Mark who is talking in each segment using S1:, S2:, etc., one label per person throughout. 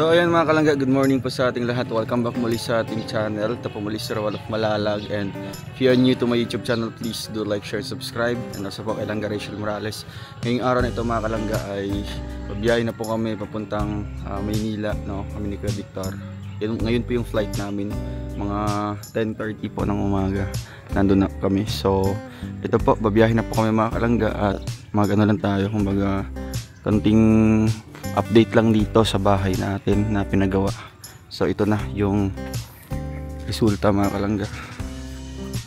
S1: So ayan mga kalangga, good morning po sa ating lahat. Welcome back muli sa ating channel. Ito po muli si Rawal of Malalag. And if you are new to my YouTube channel, please do like, share, subscribe. And also po kay Langga Rachel Morales. Ngayong araw na ito mga kalangga ay babiyahe na po kami papuntang Maynila, no? Kami ni Kuya Victor. Ngayon po yung flight namin, mga 10:30 po ng umaga. Nandun na kami. So ito po, babiyahe na po kami mga kalangga. At mag-ano lang tayo, kumbaga konting update lang dito sa bahay natin na pinagawa. So ito na yung resulta mga kalangga.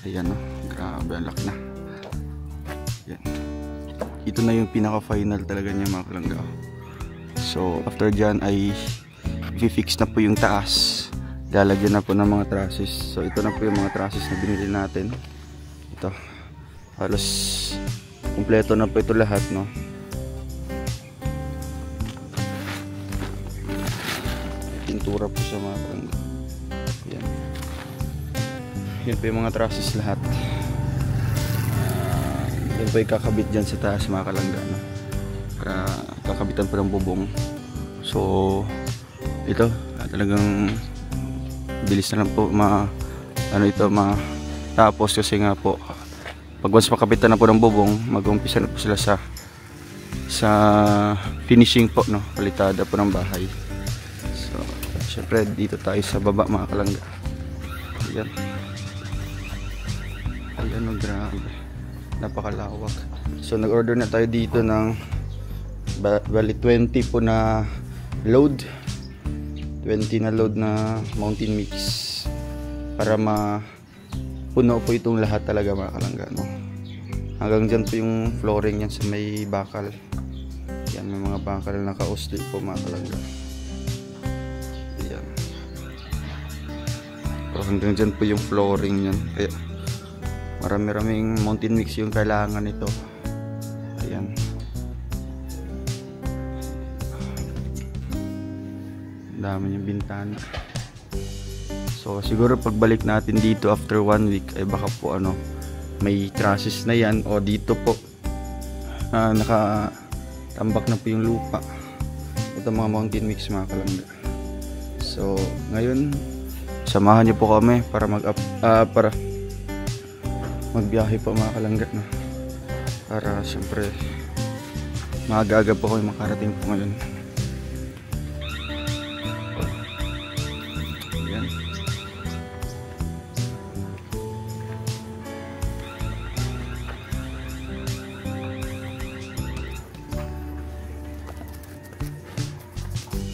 S1: Ayan o, grabe ang laki na. Ayan. Ito na yung pinaka final talaga niya mga kalangga. So after dyan ay i-fix na po yung taas, lalagyan na po ng mga trusses. So ito na po yung mga trusses na binili natin. Ito halos kumpleto na po ito lahat, no? Pintura po sa mga kalangga. Yan. Yan po yung mga trusses lahat. Yan po yung kakabit dyan sa taas mga kalangga, no? Para kakabitan po ng bubong. So ito talagang bilis na lang po matapos kasi nga po pag once makabitan na po ng bubong, mag-umpisa na po sila sa finishing po, no? Palitada po ng bahay. Siyempre dito tayo sa baba mga kalangga. Ayan. Ayan o, grabe. Napakalawak. So nag-order na tayo dito ng bali 20 po na load. 20 na load na mountain mix. Para mapuno po itong lahat talaga mga kalangga, no? Hanggang dyan po yung flooring yan sa may bakal. Yan, may mga bakal na naka-usli po mga kalangga. Hanggang dyan po yung flooring yan. Kaya marami-raming mountain mix yung kailangan nito. Ayan. Dami yung bintana. So siguro pagbalik natin dito after 1 week ay baka po may trusses na yan, o dito po nakatambak na po yung lupa. Ito mga mountain mix mga kalangga. So ngayon samahan niyo po kami para magbiyahe po mga kalangga, no? Para siyempre maaga-aga po kami makarating po ngayon. Ayan.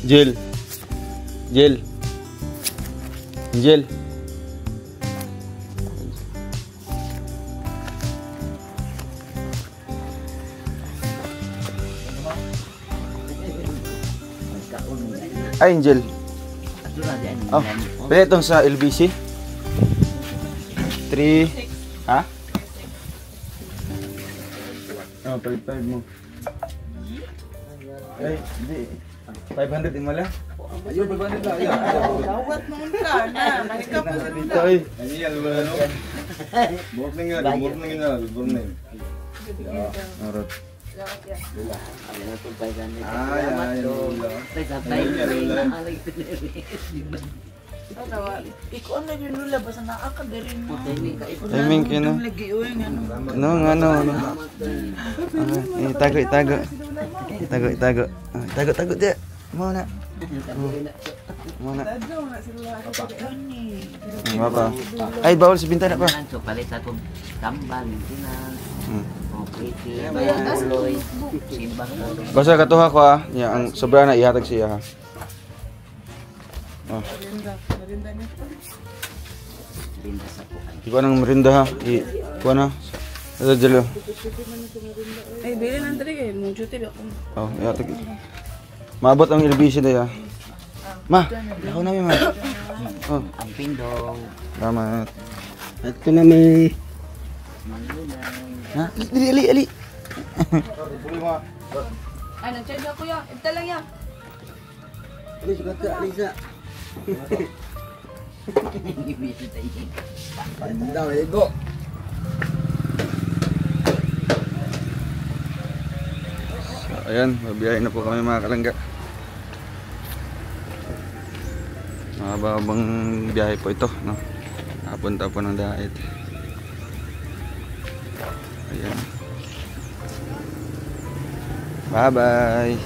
S1: Jill ay Angel. Oh, pwede itong sa LBC 3 ha? Oh, 5 mo. Ay, hindi 500 din mala. Ayun, 500 lang.
S2: Dawat naman ka na. Nakikap mo sa
S1: dito ay.
S3: Ayan, ano? Morning nga, morning.
S1: Arot.
S2: Ikaw na yun nula. Basta nakakagarin mo.
S1: Timing kino. Ano. Itago dia. Muna. Apa? Ay, bawal sa bintana pa.
S4: Palit ako tambal,
S1: Basta katuha ko ya, ang sobra na ihatag siya ha. Oh. Ikaw nang merinda ha. Ikaw na. Ito jalo.
S2: Ay, bilhin ang tali kayo. Mong duty ako.
S1: Oh, ihatag. Maabot ang LBC na ya. Ma, ako na ma. Oh,
S4: ang pindong.
S1: Salamat. Ito na may ha? Ali.
S2: Ay, nag-charge ako yan. Ito lang yan.
S3: Alisa. Pandang, ego.
S1: Ayan, mabiyahe na po kami mga kalangga. Habang biyahe po ito, no? Napunta po ng Daet. Ayan. Bye bye.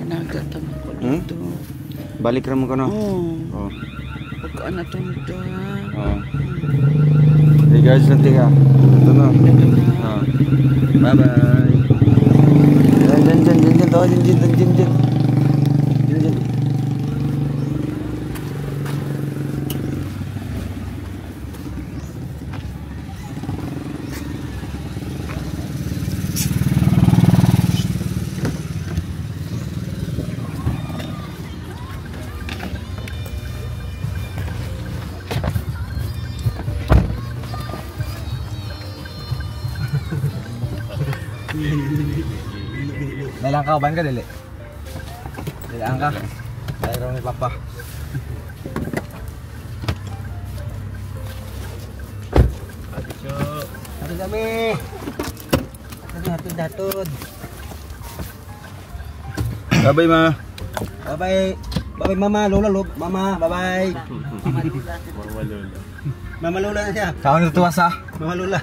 S2: Nagtatama ko
S1: Hmm?
S2: dito.
S1: Balik ra mo ka, no?
S2: Oo.
S1: Oh.
S2: Pagkaan na ito nito ha.
S1: Oh. Hey guys, nanti ka. Ito na. Oh. Bye bye. Jan. Oh, Jan.
S3: Dalang ka, ban ka dili. Dalang ka. Mayroon ni Papa. Hatid kami. Hatid.
S1: Bye bye, ma.
S3: Bye-bye mama, lola, mama, bye-bye. Mama lola na siya. Kawan natuwa sa mama lola.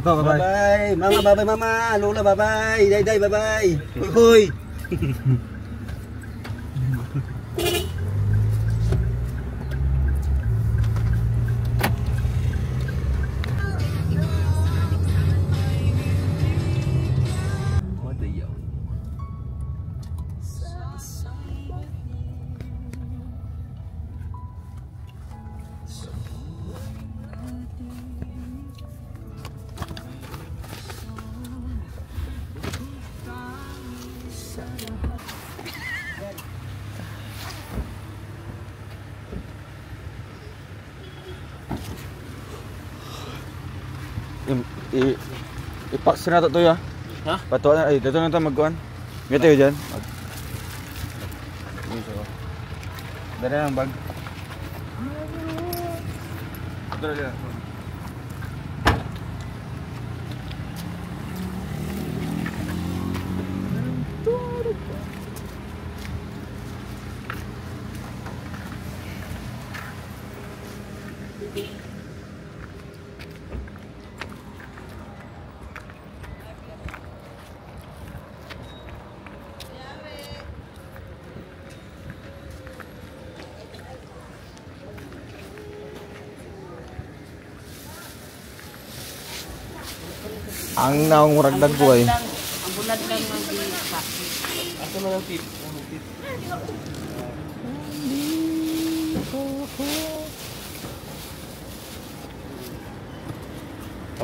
S3: Apa, bye-bye. Mama, bye-bye mama. Lola, bye-bye. Day, bye-bye. Hoy.
S1: Ipak na to ya.
S3: Ha?
S1: Pato na ay dito na ta magkuan. Ngito yo diyan. Dara ang bag. Dara.
S3: Ang naong murag dagway.
S2: Ang bulan lang mag-sakit.
S3: Ako na lang tip.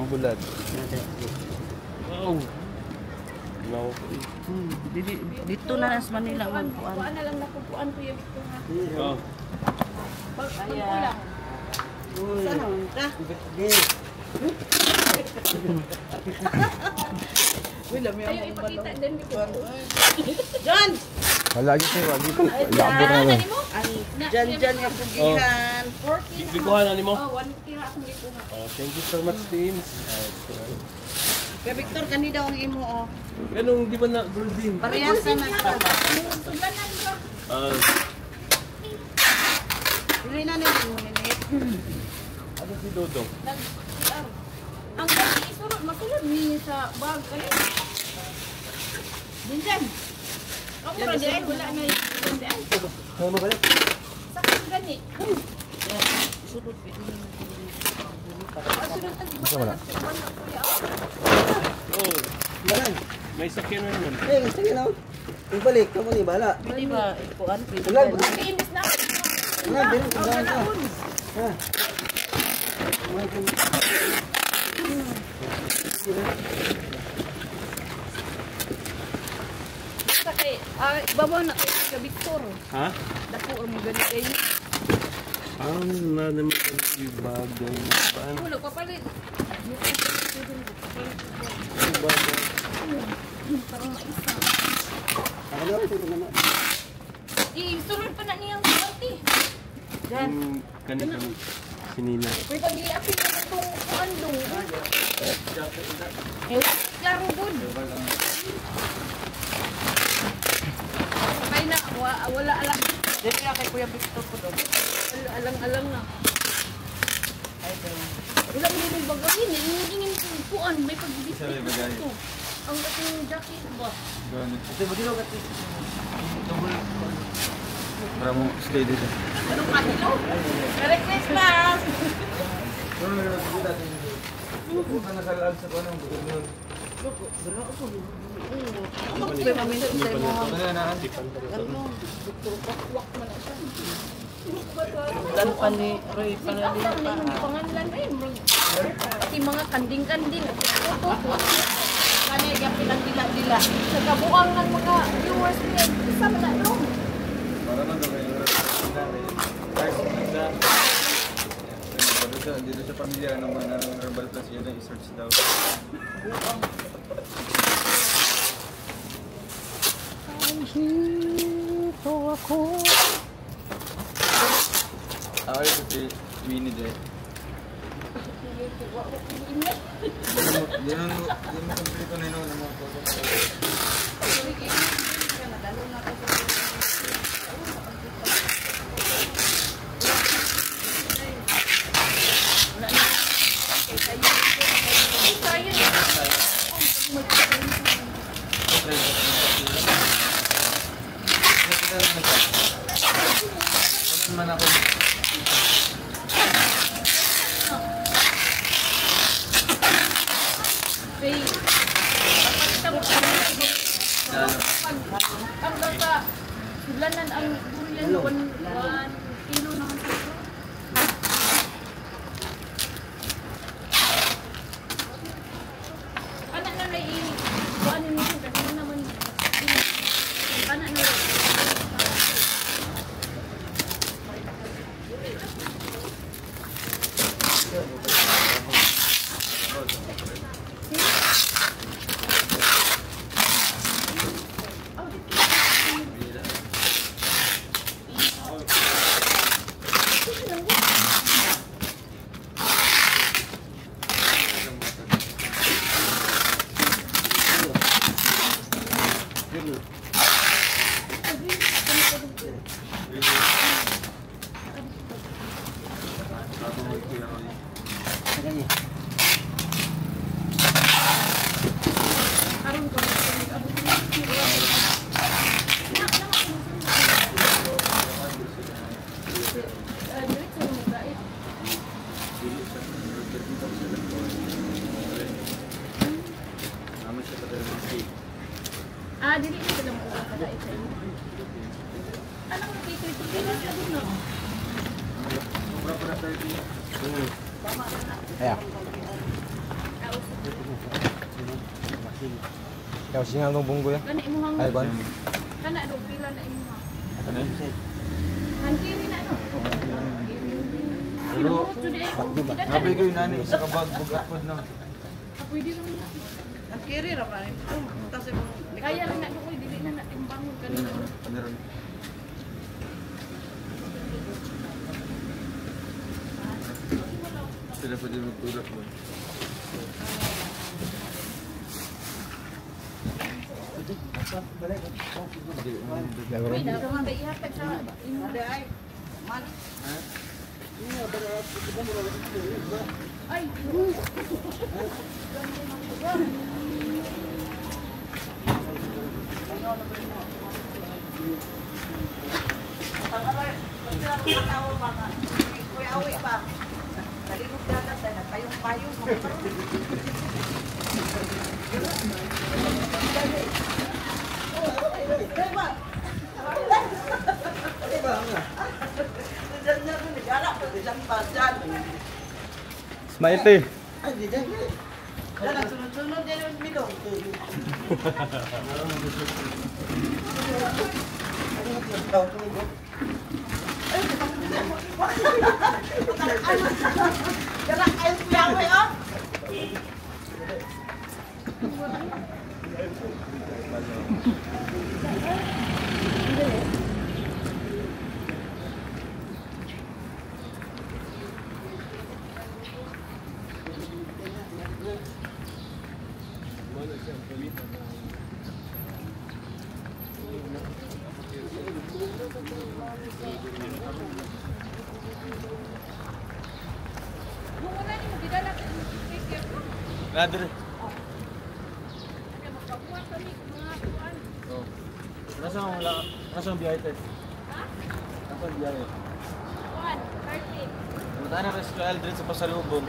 S3: Ang bulad. Wow. Wow.
S2: Dito na sa Manila magkuan.
S5: Kuan na lang nakukuan ko yung ito nga.
S3: Oh.
S5: Pagkulang.
S2: Sana ka? Wala may
S5: Ayaw ipakita din ko.
S2: John!
S3: Wala lagi ko. Labo na lang.
S2: Jan nga pugihan.
S5: 40.
S3: Bikuhan na nimo.
S5: Oh, 1 tira akong ikuha.
S3: Thank you so much, team.
S2: Kay Victor kanida ang imo oh.
S3: Ganong di ba na golden?
S2: Parehas na ka.
S5: Tulanan ba?
S2: Dili na ni mo minute.
S3: Ano si Dodong?
S5: Ang kasi isulod, masulod niya sa bag. Kaya. Dinjan. Ako ra di ay wala na yung dinjan.
S3: Ano ba rin?
S5: Sakit gani.
S2: Sulod
S3: Basta wala. Oh,
S6: Balan.
S3: may sakyan na naman.
S6: Eh, sige na. Ibalik, kamu ni bala.
S2: Dili ba kuan
S6: Tagal.
S5: Iinis na.
S6: Na, din tagaan ka. Ha.
S5: Sakit. Babaw na kay ka Victor.
S3: Ha?
S5: Dako mo gani kay.
S3: Na naman yung bagay. Paano?
S5: Wala papalit.
S3: Bagay.
S5: Parang maisa.
S6: Ako na, ito naman.
S5: Isulod pa na niyang party. Yan.
S3: Kanina sinina.
S5: May pag-iapin ka na itong kuandong. Klaro doon. Sakay na. Wala alam.
S2: Dito nga kay Kuya Victor ko doon.
S5: Alang-alang na. Wala mo yung bagawin. Ingin yung kuan. May pag-ibig. Ang ating jacket ba?
S3: Ito magilo ka.
S1: Para mo stay dito.
S5: Anong kanilo? Merry Christmas!
S3: Bukan nasalaan sa kanang gubernur.
S2: May maminto sa imo.
S3: Ano na?
S2: Dan pa ni Roy Pangalina pa.
S5: Pangalan eh. Pati mga kanding-kanding.
S2: Kani yung pinagdila-dila.
S5: Sa kabuang ng mga viewers niya. Isa mo na ito.
S3: Para man daw kayo dito sa pamilya naman ng Herbal Plus yun ang i-search daw. Ako yung si Winnie de. Di mo kompleto na yun ang mga photo. Man ako.
S5: Hanggang sa sulanan ang durian 1 kilo naman ito. Anak na na i-buwan nito kasi naman anak na dili ko lang ko kada isa. Anak mo kay tuloy na sa dulo.
S3: Ayan. Kaya singang nung bunggo yan.
S5: Kana imo hang.
S3: Ay, ban.
S5: Kana do pila na imo. Hangkiri na no.
S3: Pero, napay kayo nani, isa ka bag, bugat na.
S5: Pwede rin na.
S2: Ang kiri ra pa. Tapos
S5: Kaya rin na ko dili na natin bangon kanina.
S3: Meron. Sila pa din magtulak mo.
S5: Uy, na ko man ihatag sa imo. Ay.
S3: Smile tayo.
S2: sunod-sunod din yung bilong.
S1: Nadre.
S5: Magkakuha kami mga kuan.
S1: Oh. Nasa ang biyahe tayo?
S5: Ha?
S1: Nasa ang biyahe?
S5: Kuan, carpet.
S1: Punta na Rescue Aldrin sa pasalubong.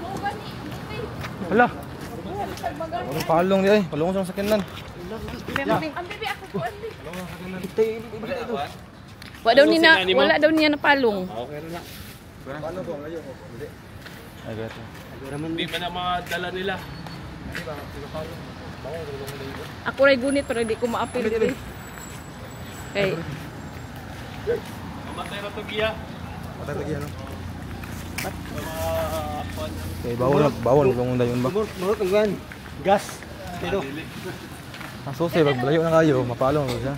S5: Mo gani, okay.
S7: Hala,
S5: Buwan sa bagan.
S7: walang palong di ay. Palong sa sakyanan.
S5: Ang bibi ako kuan di.
S2: Wala daw niya napalong.
S3: Paano ko ngayon ko? Hindi.
S7: Ay, gato.
S4: Hindi pa na madala nila.
S2: Ako ray gunit pero di ko maapil dito. Kay
S4: Matay na to giya.
S3: Patay lagi ano?
S7: Okay, bawal kung dayon ba.
S3: Murot ang gan. Gas. Pero
S7: Ang susi, pag balayo na kayo, mapalong mo siya.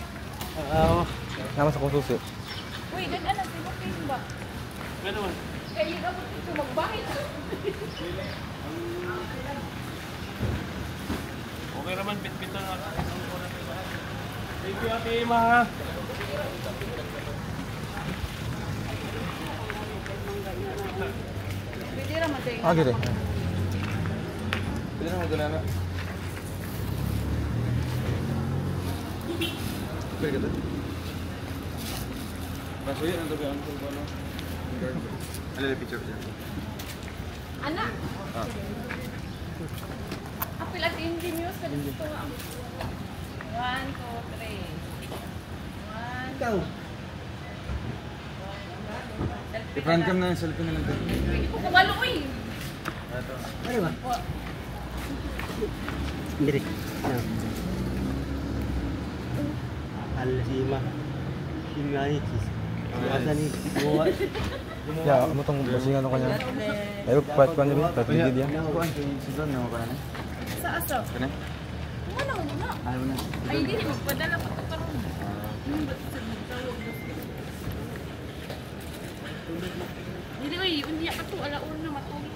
S7: Naman sa kong susi.
S5: Uy, ganun si Bukid ba?
S4: Ano man?
S5: Kaya yun ako dito magbahit.
S4: Okay naman, bit-bitan na. Thank you, Ate Ima.
S2: pwede ra man
S7: Ah, gire.
S1: Pwede naman doon na. Pwede ka doon. Pasuyin ang tabi ang tulpa no? Alala picture siya.
S5: Anak,
S1: Ah.
S5: apil at ingenious ka dito. 1, 2, 3.
S3: ikaw.
S1: I-front cam na yung cellphone na lang tayo.
S5: Hindi ko kabalo uy.
S1: Ito.
S3: Ano ba? Direk. Alas ima. Kimani kis. Asa ni buwa.
S7: Ya, ano tong basingan ko kanya. Ayo, pat pa niya, pat niya dia.
S1: Yang kuan si Don na kuan.
S5: Sa asa?
S1: Kana?
S5: Ano na?
S1: Ayaw na.
S5: Ay, hindi magpadala pa ito karoon. Yung ba't sa magtawag na? Hindi uy, unya ka to, alaon na matulog.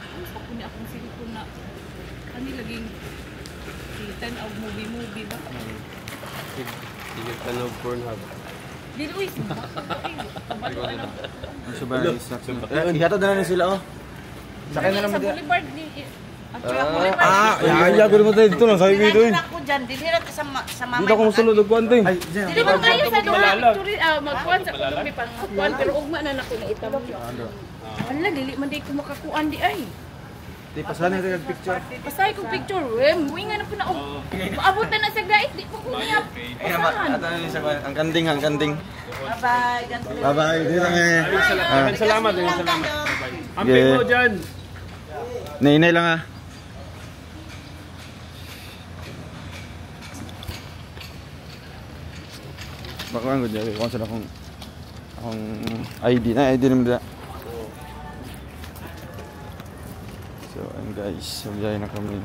S5: Ano sa kunya akong silikon na ano laging kitan o movie ba?
S4: Tingin ka ng Pornhub.
S5: Dili uy, sabado ano?
S1: Ang suba na snacks. Ihatod na lang sila oh.
S5: Sakay na naman sa Boulevard ni
S7: Ya, ko mo tayo dito lang sabi dito eh.
S6: Ako dyan, dinira ka sa mama.
S7: Dito ko musulod og kwante.
S1: Ay,
S5: Dili man tayo sa duha picture magkuan sa kulong pang kuan pero ugma na nako na itam. Ala dili man di ko makakuan di ay.
S1: di pasahan na yung picture.
S5: Pasay kong picture, muinga na po na maabot na sa gait, di po ko niya.
S1: Ato na sa kuan, ang kanding, ang kanding.
S6: Bye-bye. God bless.
S1: Bye-bye. Dito nga.
S4: Salamat. Amping mo dyan.
S1: Nainay lang ah. Baka ang gudya, kung saan akong ID naman da. So, ayun guys, sabihay na kami.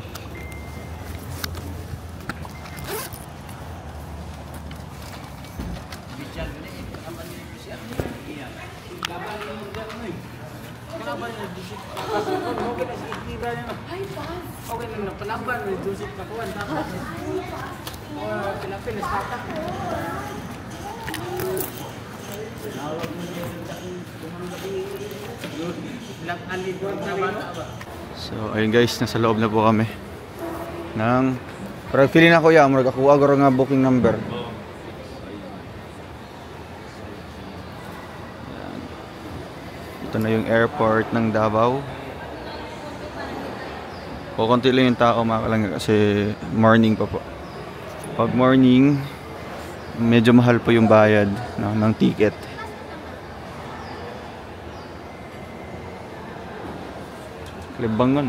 S1: So, ayun guys, nasa loob na po kami ng parang feeling ako ya, magkakuha ko nga booking number. Ayan. Ito na yung airport ng Davao. Kukunti lang yung tao mga kalangga kasi morning pa po. Pag morning, medyo mahal po yung bayad ng ticket. Libangan.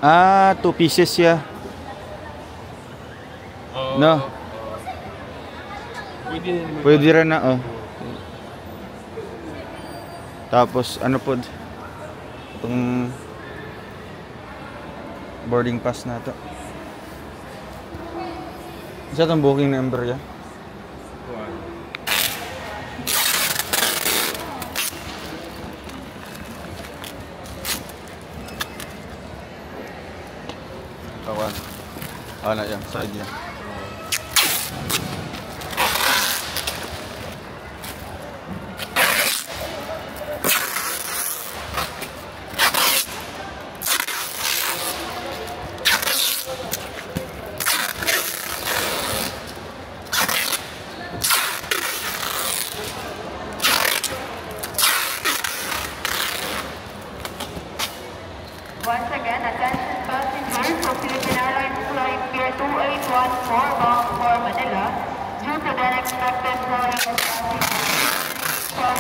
S1: Ah, 2 pieces ya. No. Pwede rin na oh. Tapos ano po itong boarding pass na to. Isa itong booking number ya. Kawan. Na yan, side niya.
S8: attention passengers of Philippine Airlines Flight Pier 2814 bound for Manila, due to the unexpected flooding of passengers from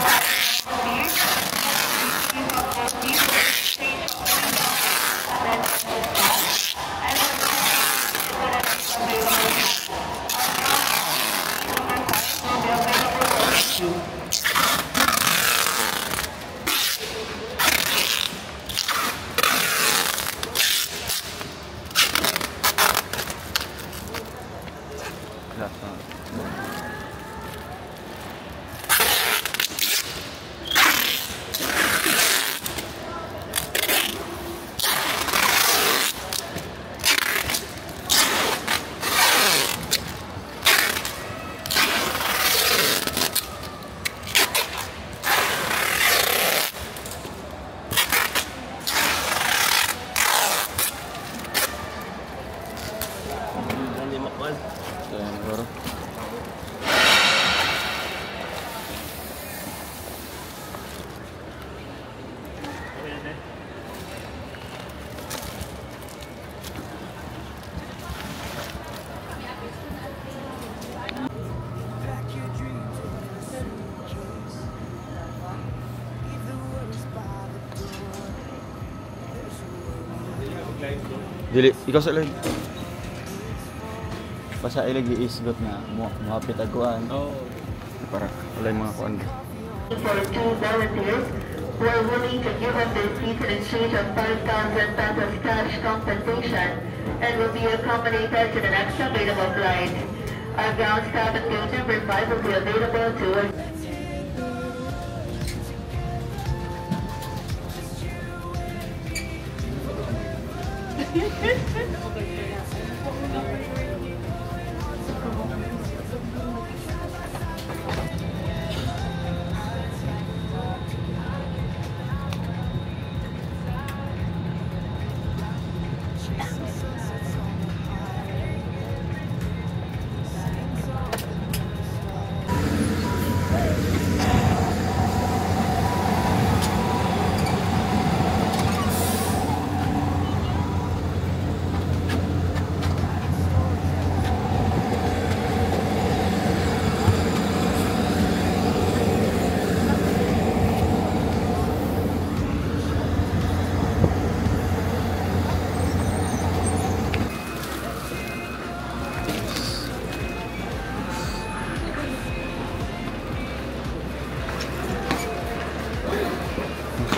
S1: Dili, ikaw sa lag. Basta ilag iisgot nga muapit aguan. Para wala yung mga kuan.
S8: For 2 volunteers who are willing to give up their seats in exchange of 5,000 pesos cash compensation and will be accommodated to the next available flight. Our ground staff at gate number 5 will be available to us.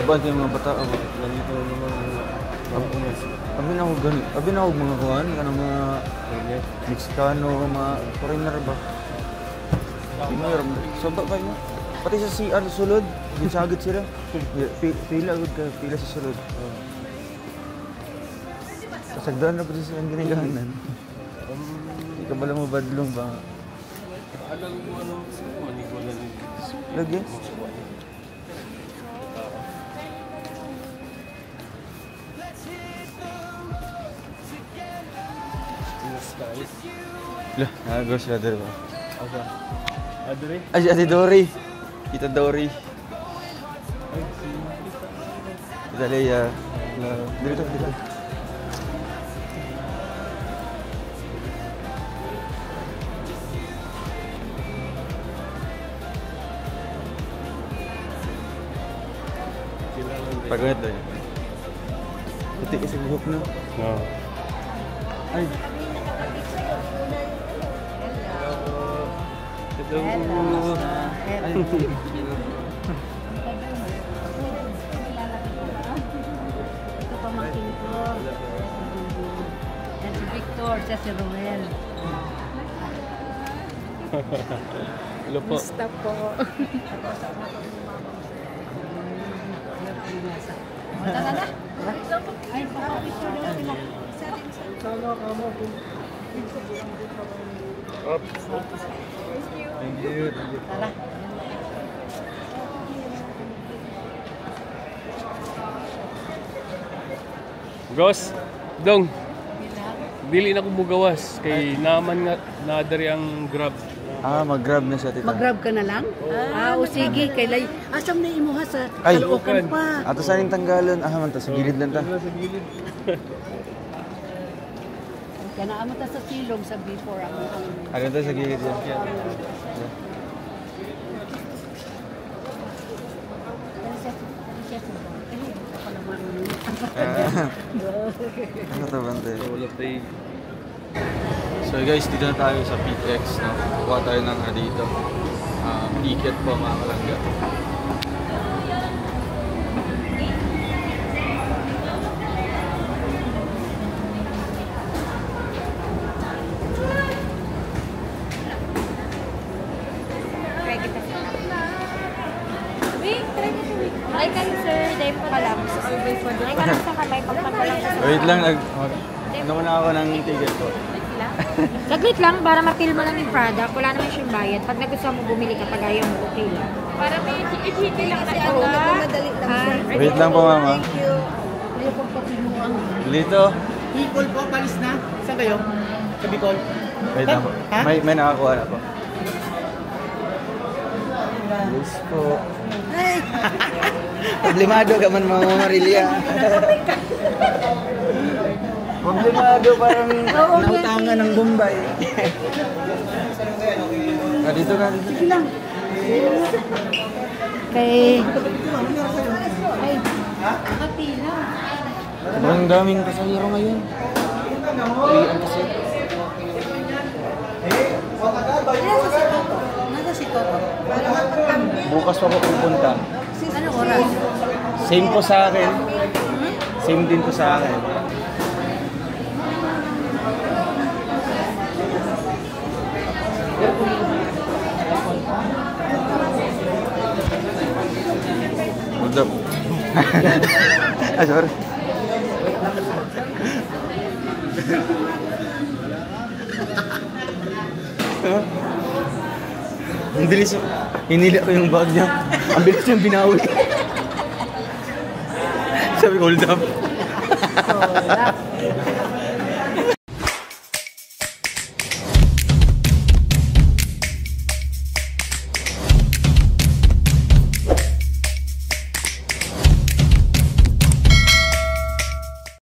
S1: Sabad yung mga bata ako. Ganito yung mga abin ako mga kuhan, mga Mexicano, mga foreigner ba? Sabad kayo. Pati sa CR sulod, ginsagit sila. Pila sa sulod. Kasagdaan na pa siya ang ginigahanan. Hindi ka bala mo badlong ba?
S4: Alam mo ano, manigulan din.
S1: Lagi? Lah, nagos sila dito ba?
S4: Asa? Adri?
S1: Ay, si Ate Dory. Tita Dory. Tita Leia. Dito. Pagod doon. Puti kasi buhok na.
S4: Oo.
S1: Ay.
S6: Ito pamangkin ko. Yan si Victor, siya si Roel.
S4: Hello po.
S2: Basta po.
S6: Ay, papa-picture daw sila.
S1: Thank you.
S6: Tara.
S4: Gos, dong. Dili na ko mugawas kay naman nga nadari ang Grab.
S1: mag-grab na siya, tita.
S6: Mag-grab ka na lang? O sige, kailay. Asam na imuha sa
S1: Ay,
S6: Caloocan pa.
S1: ato saan yung tanggalon? Man to, sa gilid lang ta.
S6: Kaya naamot ta sa silong sa before ang
S1: Ano to, sa gilid yan. Ano to, Bante? So guys, dito na tayo sa PTX, no? Kuha tayo ng dito. Ticket po, mga kalangga.
S5: Try kayo sir, dahil pa lang. Try ka lang sa kamay, pagpagpalang ka sa
S1: Wait lang, ano muna ako ng ticket ko.
S9: Saglit lang para ma-feel mo lang yung product. Wala naman siyang bayad. Pag nagustuhan mo bumili ka pag ayaw mo, okay lang.
S5: Para may hiti lang na
S1: Wait lang po, mama. Dito.
S3: Bicol po, palis na. Saan kayo? Sa Bicol?
S1: Wait lang po. May nakakuha na po. Yes po.
S3: Problemado ka man mga Marilia.
S1: Problemado, parang nautangan ng Bombay. Dito na, dito.
S6: Sige lang.
S9: Okay.
S1: Sobrang daming pasahero ngayon. Uwian kasi.
S6: Nasa si Toto.
S1: Bukas pa po pupunta.
S6: Ano oras?
S1: Same po sa akin. Same din po sa akin. Hold up. Sorry. Ang bilis. Hinila ko yung bag niya. Ang bilis niyang binawi. Sabi ko, hold up.